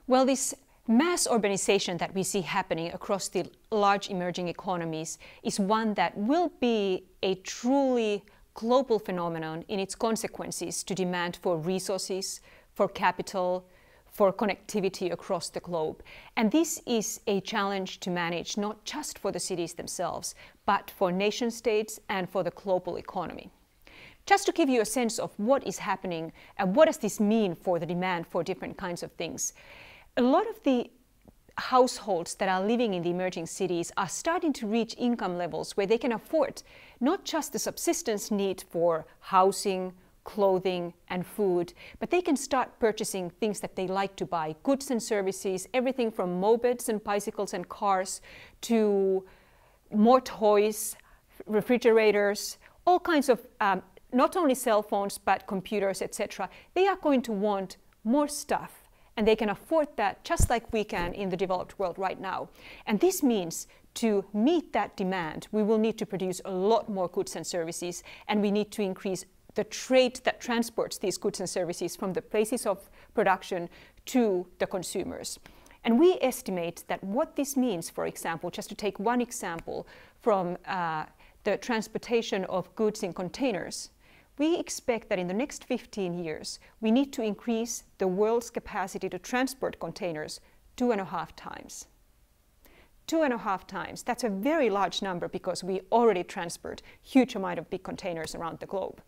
Well, this mass urbanization that we see happening across the large emerging economies is one that will be a truly global phenomenon in its consequences to demand for resources, for capital, for connectivity across the globe. And this is a challenge to manage not just for the cities themselves, but for nation states and for the global economy. Just to give you a sense of what is happening and what does this mean for the demand for different kinds of things. A lot of the households that are living in the emerging cities are starting to reach income levels where they can afford not just the subsistence need for housing, clothing and food, but they can start purchasing things that they like to buy, goods and services, everything from mopeds and bicycles and cars to more toys, refrigerators, all kinds of not only cell phones but computers, etc. They are going to want more stuff. And they can afford that just like we can in the developed world right now. And this means to meet that demand, we will need to produce a lot more goods and services, and we need to increase the trade that transports these goods and services from the places of production to the consumers. And we estimate that what this means, for example, just to take one example from the transportation of goods in containers, we expect that in the next 15 years, we need to increase the world's capacity to transport containers 2.5 times. 2.5 times. That's a very large number because we already transport huge amount of big containers around the globe.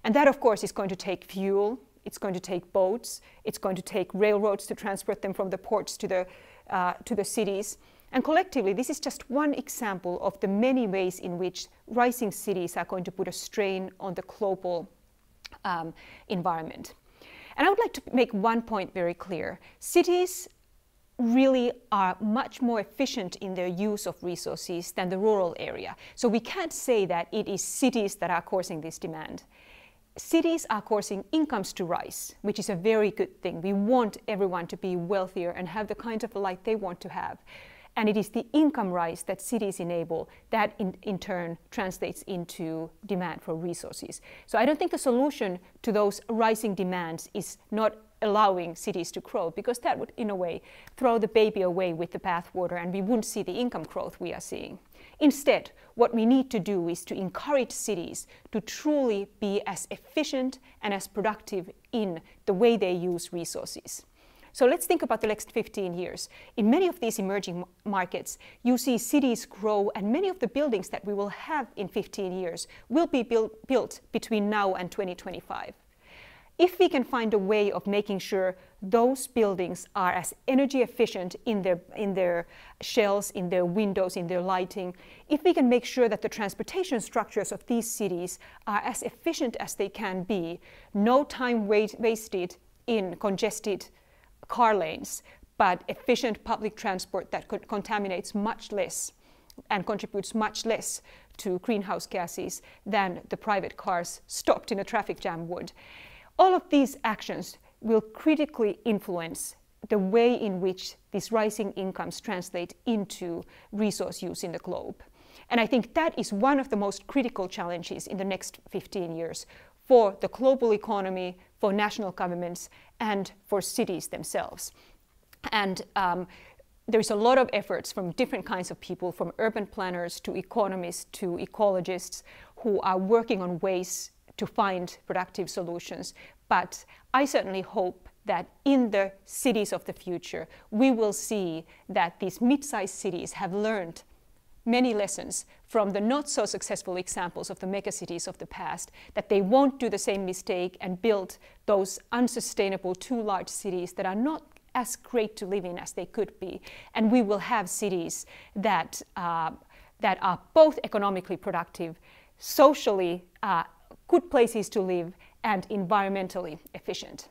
And that, of course, is going to take fuel, it's going to take boats, it's going to take railroads to transport them from the ports to the cities. And collectively, this is just one example of the many ways in which rising cities are going to put a strain on the global environment. And I would like to make one point very clear. Cities really are much more efficient in their use of resources than the rural area. So we can't say that it is cities that are causing this demand. Cities are causing incomes to rise, which is a very good thing. We want everyone to be wealthier and have the kind of life they want to have. And it is the income rise that cities enable that in turn translates into demand for resources. So I don't think the solution to those rising demands is not allowing cities to grow, because that would in a way throw the baby away with the bathwater and we wouldn't see the income growth we are seeing. Instead, what we need to do is to encourage cities to truly be as efficient and as productive in the way they use resources. So let's think about the next 15 years. In many of these emerging markets, you see cities grow, and many of the buildings that we will have in 15 years will be built between now and 2025. If we can find a way of making sure those buildings are as energy efficient in their shells, in their windows, in their lighting, if we can make sure that the transportation structures of these cities are as efficient as they can be, no time wasted in congested car lanes, but efficient public transport that contaminates much less and contributes much less to greenhouse gases than the private cars stopped in a traffic jam would. All of these actions will critically influence the way in which these rising incomes translate into resource use in the globe. And I think that is one of the most critical challenges in the next 15 years for the global economy, for national governments, and for cities themselves. And there's a lot of efforts from different kinds of people, from urban planners to economists to ecologists, who are working on ways to find productive solutions. But I certainly hope that in the cities of the future, we will see that these mid-sized cities have learned many lessons from the not so successful examples of the megacities of the past, that they won't do the same mistake and build those unsustainable too large cities that are not as great to live in as they could be. And we will have cities that are both economically productive, socially good places to live, and environmentally efficient.